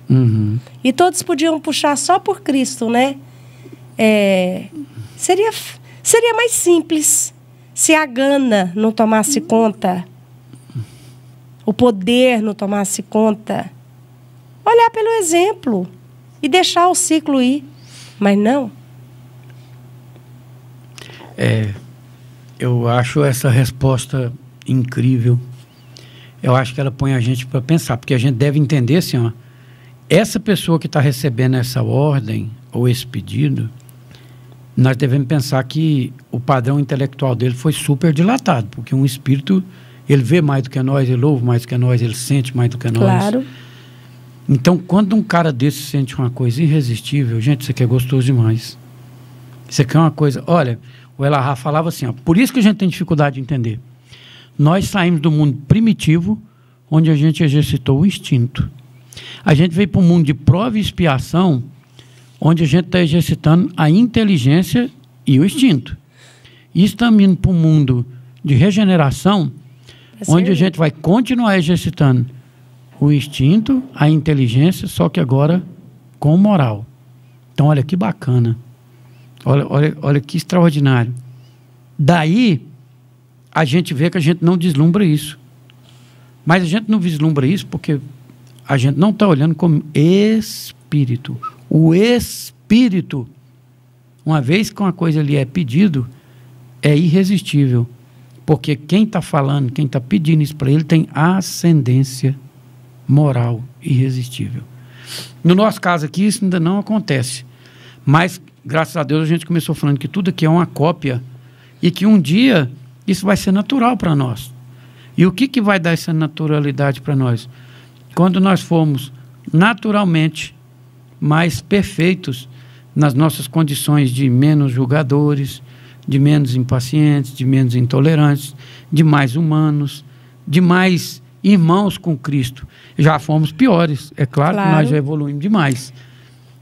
E todos podiam puxar só por Cristo, né? Seria mais simples se a gana não tomasse conta, o poder não tomasse conta. Olhar pelo exemplo e deixar o ciclo ir. Mas não. Eu acho essa resposta incrível. Eu acho que ela põe a gente para pensar, porque a gente deve entender assim, ó, essa pessoa que está recebendo essa ordem ou esse pedido, nós devemos pensar que o padrão intelectual dele foi super dilatado, porque um espírito, ele vê mais do que nós, ele ouve mais do que nós, ele sente mais do que nós. Claro. Então, quando um cara desse sente uma coisa irresistível, gente, isso aqui é gostoso demais. Isso aqui é uma coisa... Olha, o Elahá falava assim, ó, por isso que a gente tem dificuldade de entender. Nós saímos do mundo primitivo, onde a gente exercitou o instinto. A gente veio para um mundo de prova e expiação, onde a gente está exercitando a inteligência e o instinto. E estamos indo para um mundo de regeneração, onde a gente vai continuar exercitando o instinto, a inteligência, só que agora com moral. Então, olha que bacana. Olha que extraordinário. Daí, a gente vê que a gente não deslumbra isso. Mas a gente não vislumbra isso porque a gente não está olhando como espírito. O espírito, uma vez que uma coisa ali é pedido, é irresistível. Porque quem está falando, quem está pedindo isso para ele, tem ascendência moral irresistível. No nosso caso aqui, isso ainda não acontece. Mas, graças a Deus, a gente começou falando que tudo aqui é uma cópia e que um dia isso vai ser natural para nós. E o que vai dar essa naturalidade para nós? Quando nós formos naturalmente mais perfeitos nas nossas condições de menos julgadores, de menos impacientes, de menos intolerantes, de mais humanos, de mais irmãos com Cristo. Já fomos piores, é claro que nós já evoluímos demais.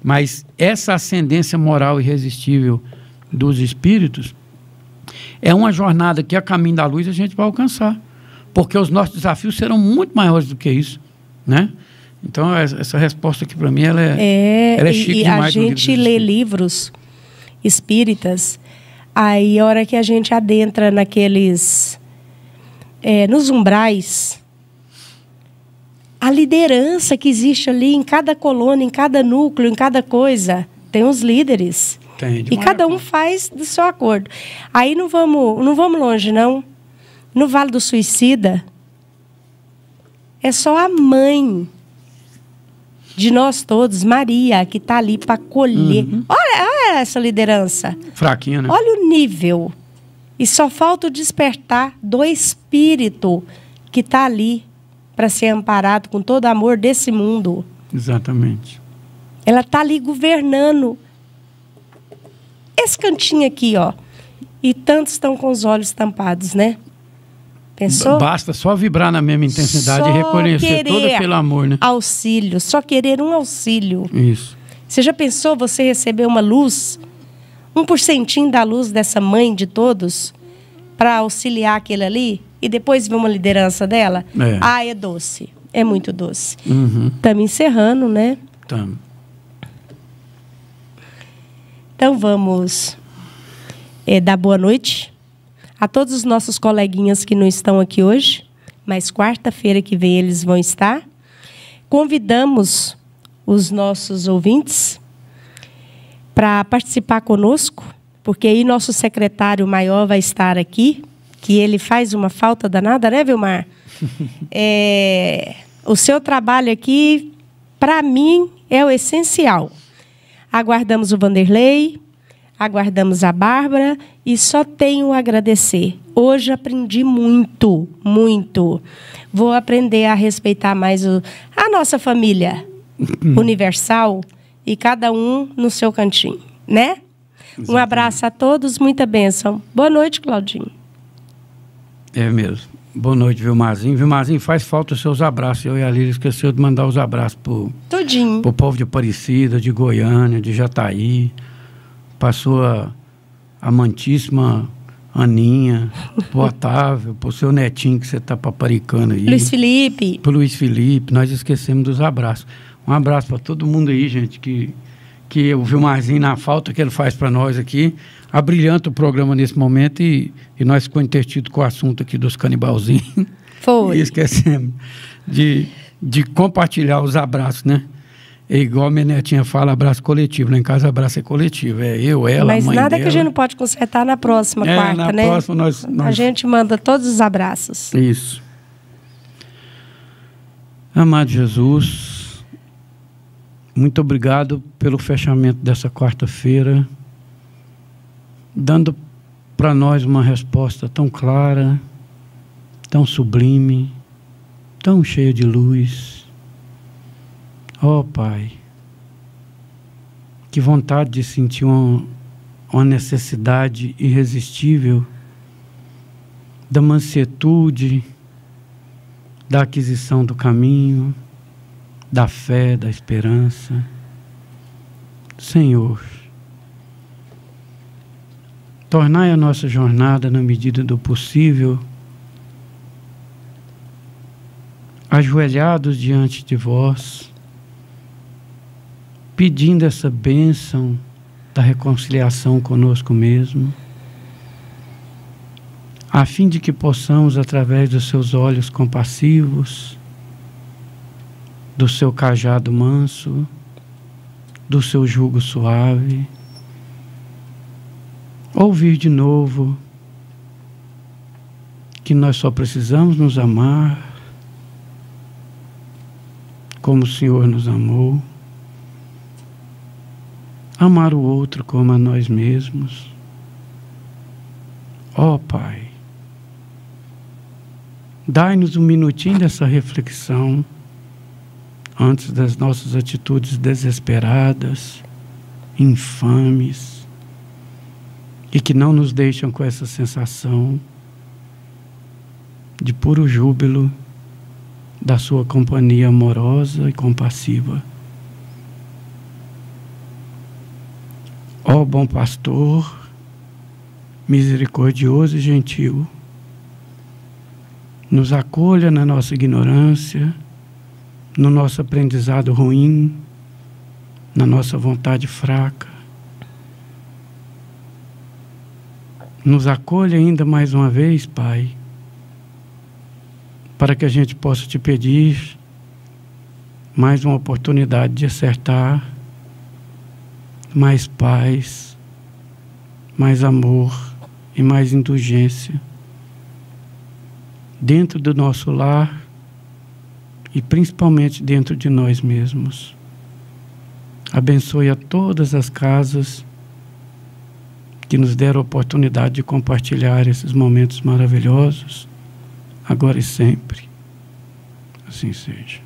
Mas essa ascendência moral irresistível dos espíritos é uma jornada que a caminho da luz a gente vai alcançar. Porque os nossos desafios serão muito maiores do que isso, né? Então, essa resposta aqui para mim, ela é chique demais. E a gente lê livros espíritas, aí a hora que a gente adentra naqueles... nos umbrais, a liderança que existe ali em cada colônia, em cada núcleo, em cada coisa, tem os líderes. E cada um faz do seu acordo. Aí não vamos longe, não. No Vale do Suicida, é só a mãe de nós todos, Maria, que está ali para acolher. Olha essa liderança. Fraquinha, né? Olha o nível. E só falta o despertar do espírito que está ali para ser amparado com todo amor desse mundo. Exatamente. Ela está ali governando esse cantinho aqui, ó. E tantos estão com os olhos tampados, né? Pensou? Basta só vibrar na mesma intensidade e reconhecer todo pelo amor, né? Auxílio, só querer um auxílio. Isso. Você já pensou você receber uma luz, 1% da luz dessa mãe de todos, para auxiliar aquele ali, e depois ver uma liderança dela? É doce. É muito doce. Estamos encerrando, né? Estamos. Então vamos dar boa noite a todos os nossos coleguinhas que não estão aqui hoje, mas quarta-feira que vem eles vão estar. Convidamos os nossos ouvintes para participar conosco, porque aí nosso secretário maior vai estar aqui, que ele faz uma falta danada, né, Vilmar? O seu trabalho aqui, para mim, é o essencial. Aguardamos o Vanderlei, aguardamos a Bárbara e só tenho a agradecer. Hoje aprendi muito, muito. Vou aprender a respeitar mais a nossa família universal e cada um no seu cantinho, né? Exatamente. Um abraço a todos, muita bênção. Boa noite, Claudinho. É mesmo. Boa noite, Vilmarzinho. Vilmarzinho, faz falta os seus abraços. Eu e a Lília esqueceu de mandar os abraços pro povo de Aparecida, de Goiânia, de Jataí, para sua amantíssima Aninha, pro Otávio, pro seu netinho que você está paparicando aí. Luiz Felipe. Pro Luiz Felipe. Nós esquecemos dos abraços. Um abraço para todo mundo aí, gente, que o Vilmarzinho, na falta que ele faz para nós aqui, abrilhanta o programa nesse momento e nós ficamos entretidos com o assunto aqui dos canibalzinhos. Foi. E esquecemos de compartilhar os abraços, né? É igual a minha netinha fala, abraço coletivo. Lá em casa, abraço é coletivo. É eu, ela, a mãe dela. Mas nada que a gente não pode consertar na próxima quarta, né? Na próxima nós... A gente manda todos os abraços. Isso. Amado Jesus, muito obrigado pelo fechamento dessa quarta-feira, dando para nós uma resposta tão clara, tão sublime, tão cheia de luz. Oh, Pai, que vontade de sentir uma necessidade irresistível da mansuetude, da aquisição do caminho, da fé, da esperança. Senhor, tornai a nossa jornada, na medida do possível, ajoelhados diante de vós, pedindo essa bênção da reconciliação conosco mesmo, a fim de que possamos, através dos seus olhos compassivos, do seu cajado manso, do seu jugo suave, ouvir de novo que nós só precisamos nos amar como o Senhor nos amou, amar o outro como a nós mesmos. Ó Pai, dai-nos um minutinho dessa reflexão antes das nossas atitudes desesperadas, infames, e que não nos deixam com essa sensação de puro júbilo da sua companhia amorosa e compassiva. Ó bom pastor, misericordioso e gentil, nos acolha na nossa ignorância, no nosso aprendizado ruim, na nossa vontade fraca. Nos acolha ainda mais uma vez, Pai, para que a gente possa te pedir mais uma oportunidade de acertar, mais paz, mais amor e mais indulgência dentro do nosso lar e principalmente dentro de nós mesmos. Abençoe a todas as casas que nos deram a oportunidade de compartilhar esses momentos maravilhosos, agora e sempre. Assim seja.